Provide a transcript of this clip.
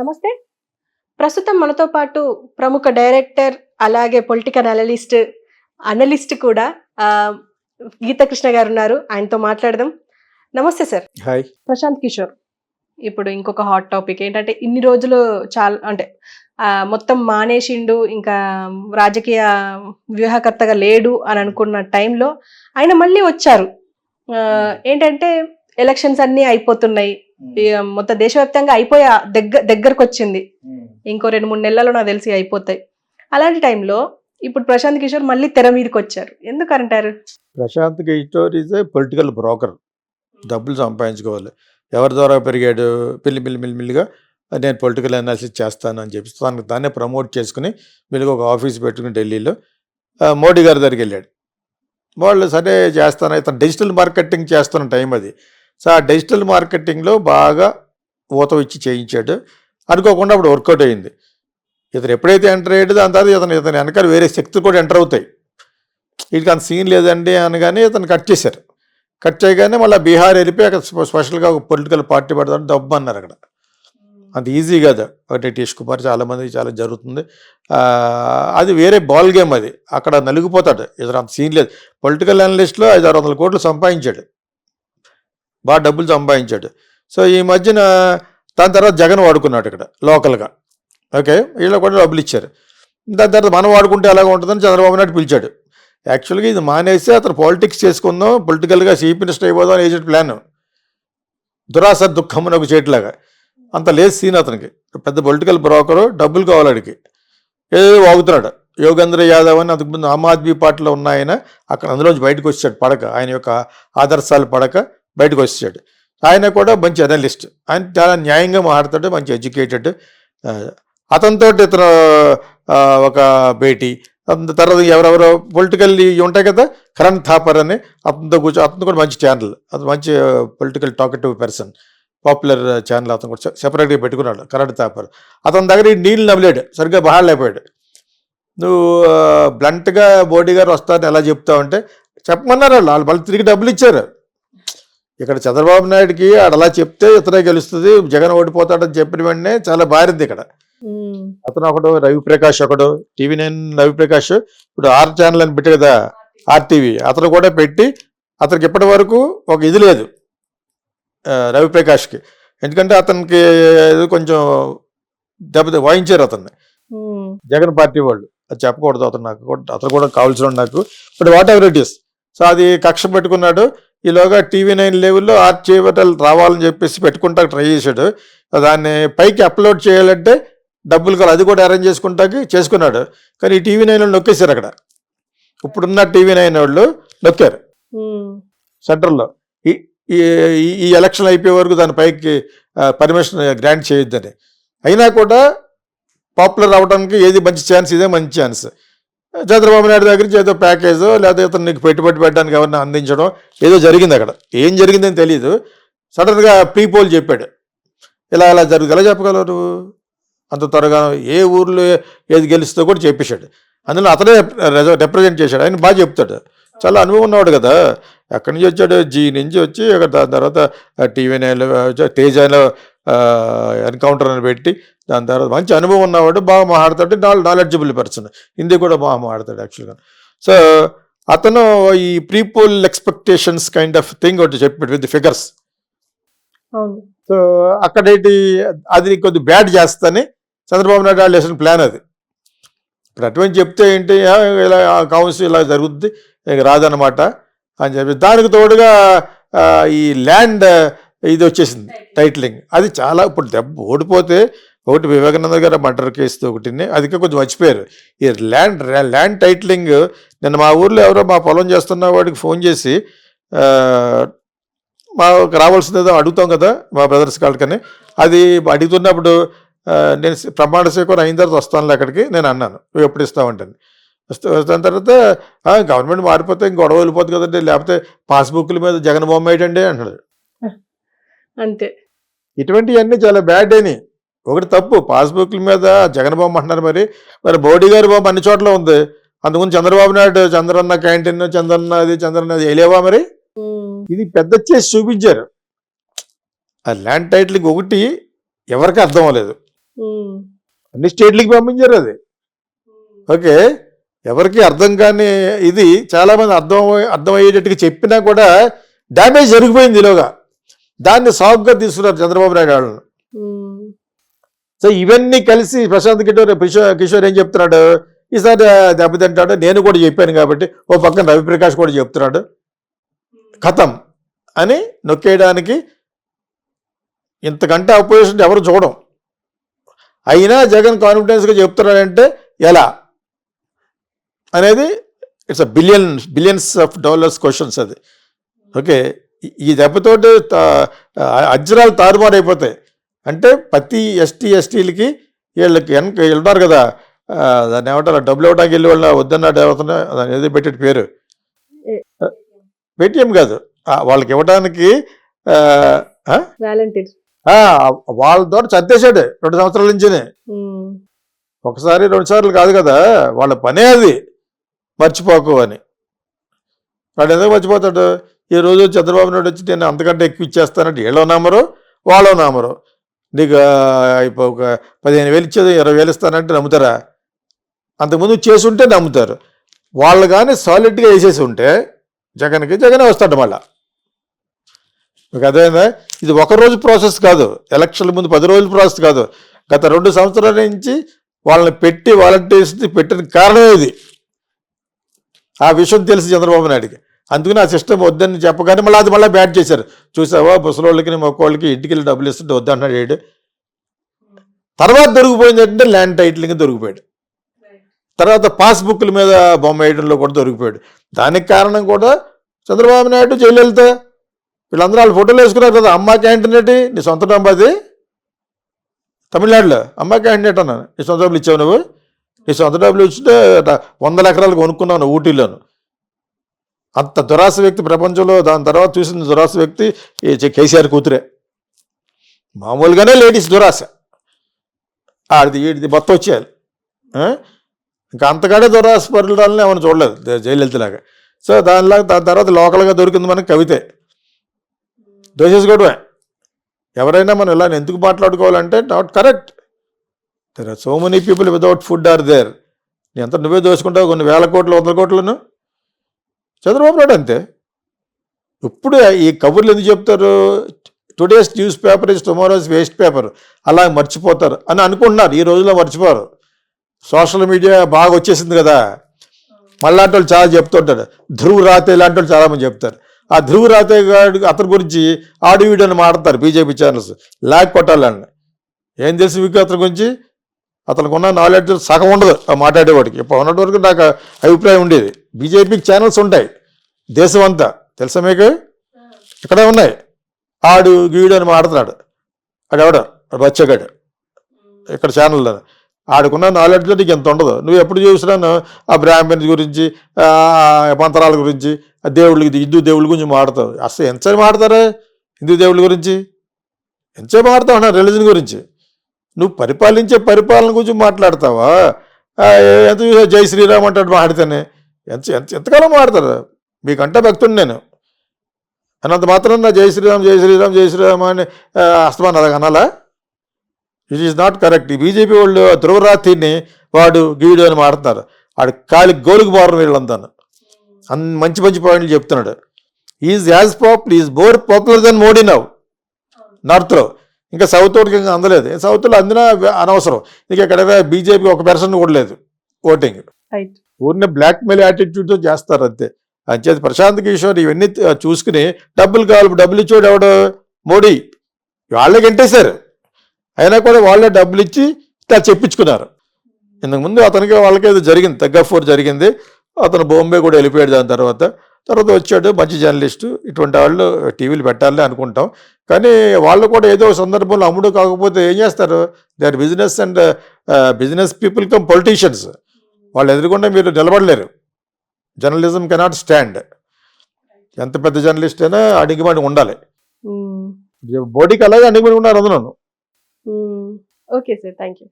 నమస్తే. ప్రస్తుతం మనతో పాటు ప్రముఖ డైరెక్టర్, అలాగే పొలిటికల్ అనలిస్ట్ కూడా ఆహ్, గీతాకృష్ణ గారున్నారు. ఆయనతో మాట్లాడదాం. నమస్తే సార్. హాయ్. ప్రశాంత్ కిషోర్. ఇప్పుడు ఇంకొక హాట్ టాపిక్ ఏంటంటే ఇన్ని రోజులు అంటే మొత్తం మానేషిండు. ఇంకా రాజకీయ వ్యూహకర్తగా లేడు అని అనుకున్న టైంలో ఆయన మళ్ళీ వచ్చారు. ఏంటంటే ఎలక్షన్స్ అన్నీ అయిపోతున్నాయి. మొత్తం దేశవ్యాప్తంగా అయిపోయే దగ్గరకొచ్చింది. ఇంకో 2-3 నెలల్లో నాకు తెలిసి అయిపోతాయి. అలాంటి టైంలో ఇప్పుడు ప్రశాంత్ కిషోర్ మళ్ళీ తెర మీదకి వచ్చారు. ఎందుకంటారు? Prashant Kishor is a political broker. డబ్బులు సంపాదించుకోవాలి. ఎవరి ద్వారా పెరిగాడు? మెల్లిగా నేను పొలిటికల్ అనాలిసిస్ చేస్తాను అని చెప్పి దాన్నే ప్రమోట్ చేసుకుని మెల్లిగా ఒక ఆఫీస్ పెట్టుకుని ఢిల్లీలో మోడీ గారి దగ్గరికి వెళ్ళాడు. వాళ్ళు సరే చేస్తాను, ఇతను డిజిటల్ మార్కెటింగ్ చేస్తున్న టైం అది. సో ఆ డిజిటల్ మార్కెటింగ్లో బాగా ఊతం ఇచ్చి చేయించాడు. అనుకోకుండా అప్పుడు వర్కౌట్ అయింది. ఇతను ఎప్పుడైతే ఎంటర్ అయ్యాడో దాని తర్వాత ఇతను వెనకాల వేరే శక్తులు కూడా ఎంటర్ అవుతాయి. వీటికి అంత సీన్ లేదండి అనగానే ఇతను కట్ చేశారు. కట్ చేయగానే మళ్ళీ బీహార్ వెళ్ళిపోయి అక్కడ స్పెషల్గా ఒక పొలిటికల్ పార్టీ పెడతాడు డబ్బు అన్నారు. అక్కడ అంత ఈజీ కాదు. నితీష్ కుమార్ చాలామంది చాలా జరుగుతుంది. అది వేరే బాల్ గేమ్. అది అక్కడ నలిగిపోతాడు. ఇతను అంత సీన్ లేదు. పొలిటికల్ అనలిస్ట్లో 500-600 కోట్లు సంపాదించాడు. బాగా డబ్బులు సంపాదించాడు. సో ఈ మధ్యన దాని తర్వాత జగన్ వాడుకున్నాడు ఇక్కడ లోకల్గా. ఓకే, వీళ్ళు కూడా డబ్బులు ఇచ్చారు. దాని తర్వాత మనం వాడుకుంటే ఎలాగ ఉంటుందని చంద్రబాబు నాయుడు పిలిచాడు. యాక్చువల్గా ఇది మానేసి అతను పాలిటిక్స్ చేసుకుందాం, పొలిటికల్గా చీఫ్ మినిస్టర్ అయిపోదాం అని ఏజెంట్ ప్లాన్. దురాస దుఃఖం అని ఒక చేట్లాగా. అంత లేదు సీన్ అతనికి. పెద్ద పొలిటికల్ బ్రోకరు, డబ్బులు కావాలి అడిగి ఏదో వాగుతున్నాడు. యోగేంద్ర యాదవ్ అని అంతకుముందు ఆమ్ ఆద్మీ పార్టీలో ఉన్న ఆయన అక్కడ అందులోంచి బయటకు వచ్చాడు. పడక ఆయన యొక్క ఆదర్శాలు పడక బయటకు వచ్చాడు. ఆయన కూడా మంచి అనలిస్ట్. ఆయన చాలా న్యాయంగా మాట్లాడతాడు, మంచి ఎడ్యుకేటెడ్. అతనితో ఇతను ఒక భేటీ. తర్వాత ఎవరెవరో పొలిటికల్ ఉంటాయి కదా, కరణ్ థాపర్ అని అతనితో అతను కూడా మంచి ఛానల్. అతను మంచి political talkative person, popular channel. అతను కూడా సెపరేట్గా పెట్టుకున్నాడు కరణ్ థాపర్. అతని దగ్గర ఈ నీళ్ళు నవ్వలేడు, సరిగ్గా బాగాలేకపోయాడు. నువ్వు బ్లంట్గా మోడీ గారు వస్తారని ఎలా చెప్తావంటే చెప్పమన్నారు. వాళ్ళు మళ్ళీ తిరిగి డబ్బులు ఇచ్చారు. ఇక్కడ చంద్రబాబు నాయుడుకి అలా చెప్తే ఇతనే గెలుస్తుంది, జగన్ ఓడిపోతాడని చెప్పిన వెంటనే చాలా బారింది ఇక్కడ. అతను ఒకడు రవిప్రకాష్, ఒకడు TV9 రవిప్రకాష్, ఇప్పుడు ఆర్ ఛానల్ అని పెట్టి కదా RTV, అతను కూడా పెట్టి అతనికి ఇప్పటి వరకు ఒక ఇది లేదు రవిప్రకాష్కి. ఎందుకంటే అతనికి కొంచెం వాయించారు అతన్ని జగన్ పార్టీ వాళ్ళు. అది చెప్పకూడదు. అతను కూడా కావాల్సిన నాకు, but what ever it is. So అది కక్ష పెట్టుకున్నాడు. ఈలోగా TV9 లెవెల్లో ఆర్చీవటల్ రావాలని చెప్పేసి పెట్టుకుంటా ట్రై చేశాడు. దాన్ని పైకి అప్లోడ్ చేయాలంటే డబ్బులు కావాలి, అది కూడా అరేంజ్ చేసుకున్నాడు. కానీ ఈ TV9 వాళ్ళు నొక్కేశారు. అక్కడ ఇప్పుడున్న TV9 వాళ్ళు నొక్కారు సెంట్రల్లో. ఈ ఎలక్షన్ అయిపోయే వరకు దాని పైకి పర్మిషన్ గ్రాంట్ చేయొద్దని. అయినా కూడా పాపులర్ అవ్వడానికి ఏది మంచి ఛాన్స్, ఇదే మంచి ఛాన్స్. చంద్రబాబు నాయుడు దగ్గర నుంచి ఏదో ప్యాకేజో లేదా ఇతను నీకు పెట్టుబడి పెట్టడానికి ఎవరిని అందించడం ఏదో జరిగింది. అక్కడ ఏం జరిగిందని తెలియదు. సడన్గా ప్రీపోల్ చెప్పాడు. ఇలా జరుగుతుంది. ఎలా చెప్పగలరు అంత త్వరగా? ఏ ఊర్లో ఏది గెలుస్తుందో కూడా చెప్పేశాడు. అందులో అతనే రిప్రజెంట్ చేశాడు. ఆయన బాగా చెప్తాడు, చాలా అనుభవం ఉన్నవాడు కదా. ఎక్కడి నుంచి వచ్చాడు? జీ నుంచి వచ్చి దాని తర్వాత TV9 తేజాలో ఎన్కౌంటర్ అని పెట్టి దాని తర్వాత మంచి అనుభవం ఉన్నవాడు, బాగా మాట్లాడతాడు, నాలెడ్జబుల్ పర్సన్. హిందీ కూడా బాగా మాట్లాడతాడు యాక్చువల్గా. సో అతను ఈ prepoll expectations kind of thing ఒకటి చెప్పాడు విత్ ఫిగర్స్. సో అక్కడేంటి అది కొద్ది బ్యాడ్ చేస్తాని చంద్రబాబు నాయుడు వాళ్ళు వేసిన ప్లాన్ అది. ఇప్పుడు అటువంటి చెప్తే ఏంటి, ఇలా కౌన్సిల్ ఇలా జరుగుద్ది, రాదనమాట అని చెప్పి. దానికి తోడుగా ఈ ల్యాండ్ ఇది వచ్చేసింది టైటిలింగ్. అది చాలా ఇప్పుడు దెబ్బ ఓడిపోతే ఒకటి వివేకానంద గారు మర్డర్ కేసు ఒకటిని, అది కొంచెం మర్చిపోయారు. ఈ ల్యాండ్ టైటిలింగ్ నిన్న మా ఊర్లో ఎవరో మా పొలం చేస్తున్న వాడికి ఫోన్ చేసి మాకు రావాల్సిందేదో అడుగుతాం కదా మా బ్రదర్స్ కాళ్ళకని, అది అడుగుతున్నప్పుడు నేను ప్రమాణ స్వీకారం అయిన తర్వాత వస్తానులే అక్కడికి నేను అన్నాను. నువ్వు ఎప్పుడు ఇస్తావంటే వస్తాన తర్వాత గవర్నమెంట్ మారిపోతే ఇంక గొడవ వెళ్ళిపోతుంది కదండి, లేకపోతే పాస్బుక్ల మీద జగన్ బొమ్మ ఏంటండి అంటాడు. అంతే. ఇటువంటివన్నీ చాలా బ్యాడ్ అని. ఒకటి తప్పు, పాస్బుక్ల మీద జగన్ బొమ్మ అంటున్నారు. మరి మోడీ గారి బొమ్మ అన్ని చోట్ల ఉంది. అందుకని చంద్రబాబు నాయుడు చంద్రన్న క్యాంటీన్, చంద్రన్న అది వెళ్ళేవా మరి? ఇది పెద్ద చేసి చూపించారు. ఆ ల్యాండ్ టైటిలింగ్ ఒకటి ఎవరికి అర్థం అవ్వలేదు. అన్ని స్టేట్లకి పంపించారు అది. ఓకే, ఎవరికి అర్థం కాని ఇది చాలామంది అర్థమయ్యేటట్టుగా చెప్పినా కూడా డ్యామేజ్ జరిగిపోయింది ఈలోగా. దాన్ని సాఫ్గా తీసుకున్నారు చంద్రబాబు నాయుడు వాళ్ళు. సో ఇవన్నీ కలిసి ప్రశాంత్ కిషోర్ ఏం చెప్తున్నాడు, ఈసారి దెబ్బతింటాడు, నేను కూడా చెప్పాను కాబట్టి ఓ పక్కన రవిప్రకాష్ కూడా చెప్తున్నాడు ఖతం అని నొక్కేయడానికి. ఇంతకంటే అపోజిషన్ ఎవరు చూడం. అయినా జగన్ కాన్ఫిడెన్స్గా చెప్తున్నాడంటే ఎలా అనేది it's billions of dollars questions అది. ఓకే, ఈ దెబ్బతోటి అజ్రాలు తారుమారైపోతాయి. అంటే ప్రతి ఎస్టీలకి వీళ్ళకి ఉన్నారు కదా, దాన్ని ఏమంటారు, డబ్బులు ఇవ్వడానికి వెళ్ళి వాళ్ళ వద్దన్నాడు ఎవరుతున్నా దాన్ని ఏదో పెట్టే పేరు, పేటిఎం కాదు, వాళ్ళకి ఇవ్వడానికి వాళ్ళ ద్వారా చదివేశాడు 2 సంవత్సరాల నుంచినే. ఒకసారి 2 సార్లు కాదు కదా, వాళ్ళ పనే అది మర్చిపోకు అని. వాడు ఎందుకు మర్చిపోతాడు? ఈ రోజు చంద్రబాబు నాయుడు వచ్చి నేను అంతకంటే ఎక్కువ ఇచ్చేస్తానంటే వీళ్ళో నమ్మరు వాళ్ళో నమ్మరు. నీకు ఇప్పుడు ఒక 15,000 ఇచ్చేది 20,000 ఇస్తానంటే నమ్ముతారా? అంతకుముందు చేసి ఉంటే నమ్ముతారు. వాళ్ళు కానీ సాలిడ్గా వేసేసి ఉంటే జగనే వస్తాడు మళ్ళా. మీకు అర్థమైందా? ఇది ఒకరోజు ప్రాసెస్ కాదు, ఎలక్షన్ల ముందు 10 రోజుల ప్రాసెస్ కాదు. గత 2 సంవత్సరాల నుంచి వాళ్ళని పెట్టి వాలంటీర్స్ పెట్టిన కారణమే ఇది. ఆ విషయం తెలిసి చంద్రబాబు నాయుడికి, అందుకని ఆ సిస్టమ్ వద్దని చెప్పగానే మళ్ళీ బ్యాట్ చేశారు. చూసావా, ముసలోళ్ళకి మొక్కోళ్ళకి ఇంటికి వెళ్ళి డబ్బులు ఇస్తుంటే వద్దన్నాడు ఏడు. తర్వాత దొరికిపోయింది ఏంటంటే ల్యాండ్ టైటిలింగ్ దొరికిపోయాడు. తర్వాత పాస్బుక్ల మీద బొమ్మ వేయడంలో కూడా దొరికిపోయాడు. దానికి కారణం కూడా చంద్రబాబు నాయుడు, జయలలిత, వీళ్ళందరూ వాళ్ళు ఫోటోలు వేసుకున్నారు కదా. అమ్మా క్యాండిడేట్ నీ సొంత డబ్బు అది, తమిళనాడులో అమ్మా క్యాండిడేట్ అన్నాను. నీ సొంత డబ్బులు ఇచ్చావు నువ్వు? నీ సొంత డబ్బులు ఇచ్చుంటే 100 ఎకరాలు కొనుక్కున్నాను ఊటీలోను. అంత దురాశ వ్యక్తి ప్రపంచంలో. దాని తర్వాత చూసిన దురాశ వ్యక్తి కేసీఆర్ కూతురే. మామూలుగానే లేడీస్ దురాశ, ఆడిది మొత్తం వచ్చేయాలి. ఇంకా అంతకాడే దురాశ పరులని ఏమైనా చూడలేదు జయలలితలాగా. సో దాని తర్వాత లోకల్గా దొరికింది మనకి కవితే దోషేసుకోవడమే. ఎవరైనా మనం ఇలా ఎందుకు మాట్లాడుకోవాలంటే not correct. There are so many people without food are there. నీ అంతా నువ్వే దోచుకుంటావు కొన్ని 1,000 కోట్లు 100 కోట్లను. చంద్రబాబు నాయుడు అంతే. ఇప్పుడు ఈ కబుర్లు ఎందుకు చెప్తారు? Today's newspaper is tomorrow's waste paper, అలా మర్చిపోతారు అని అనుకుంటున్నారు. ఈ రోజులో మర్చిపోరు. సోషల్ మీడియా బాగా వచ్చేసింది కదా. మళ్ళాంటి వాళ్ళు చాలా చెప్తుంటారు. ధ్రువ్ రాతే ఇలాంటి వాళ్ళు చాలామంది చెప్తారు. ఆ ధ్రువ్ రాతే గారు అతని గురించి ఆడియో వీడియోని మాడతారు బీజేపీ ఛానల్స్, లాగ్ కొట్టాలని. ఏం తెలుసు మీకు అతని గురించి? అతనికి ఉన్న నాలెడ్జ్ సగం ఉండదు ఆ మాట్లాడేవాడికి. ఇప్పుడు ఉన్నటి వరకు నాకు అభిప్రాయం ఉండేది. బీజేపీకి ఛానల్స్ ఉంటాయి దేశం అంతా, తెలుసా మీకు? ఇక్కడే ఉన్నాయి. ఆడు గీడు అని మాడుతున్నాడు. ఆడెవడ బచ్చగాడు ఇక్కడ ఛానల్లో. ఆడుకున్న నాలెడ్జ్లో నీకు ఎంత ఉండదు. నువ్వు ఎప్పుడు చూసినాను ఆ బ్రాహ్మణ్స్ గురించి, మంత్రాల గురించి, ఆ దేవుళ్ళకి హిందూ దేవుళ్ళ గురించి మాడతావు. అసలు ఎంతసేపు మాడతారా హిందూ దేవుళ్ళ గురించి? ఎంతసేపు మాడతావు అన్న రిలీజన్ గురించి? నువ్వు పరిపాలించే పరిపాలన గురించి మాట్లాడతావా? ఎంత చూసా జై శ్రీరామ్ అంటాడు మాడితేనే. ఎంతకాలం మాడతారు? మీకంటే భక్తుడు నేను అన్నంత మాత్రం నా జై శ్రీరామ్ జై శ్రీరామ్ జై శ్రీరామ్ అని అస్తమాన్ అలాగ అనాలా? It is not correct. ఈ బీజేపీ వాళ్ళు ధ్రువరాత్రిని వాడు గీడు అని మాడుతున్నారు. వాడు కాలి గోలుకు పోవడం వీళ్ళంతాను. మంచి మంచి పాయింట్లు చెప్తున్నాడు. Is more popular than Modi now నార్త్లో. ఇంకా సౌత్ వాడికి ఇంకా అందలేదు. సౌత్లో అందినా అనవసరం. ఇంకా ఎక్కడైనా బీజేపీ 1% కూడా లేదు ఓటింగ్. ఊరిని బ్లాక్మెయిల్ యాటిట్యూడ్తో చేస్తారు అంతే. అంచేది ప్రశాంత్ కిషోర్ ఇవన్నీ చూసుకుని డబ్బులు కావాలి, డబ్బులు ఇచ్చాడు ఎవడు? మోడీ. వాళ్ళే గంటేశారు. అయినా కూడా వాళ్ళే డబ్బులు ఇచ్చి ఇట్లా చెప్పించుకున్నారు. ఇంతకుముందు అతనికి వాళ్ళకి ఏదో జరిగింది, తగ్గఫోర్ జరిగింది. అతను బాంబే కూడా వెళ్ళిపోయాడు. దాని తర్వాత వచ్చాడు మంచి జర్నలిస్టు. ఇటువంటి వాళ్ళు టీవీలు పెట్టాలని అనుకుంటాం. కానీ వాళ్ళు కూడా ఏదో సందర్భంలో అమ్ముడు కాకపోతే ఏం చేస్తారు? They are business people cum politicians. వాళ్ళు ఎదురుకుండా మీరు నిలబడలేరు. Journalism cannot stand. ఎంత పెద్ద జర్నలిస్ట్ అయినా అణిగిమణి ఉండాలి. మోడీకి అలాగే అణిగిమణి ఉన్నారు అందులో. Okay sir, thank you.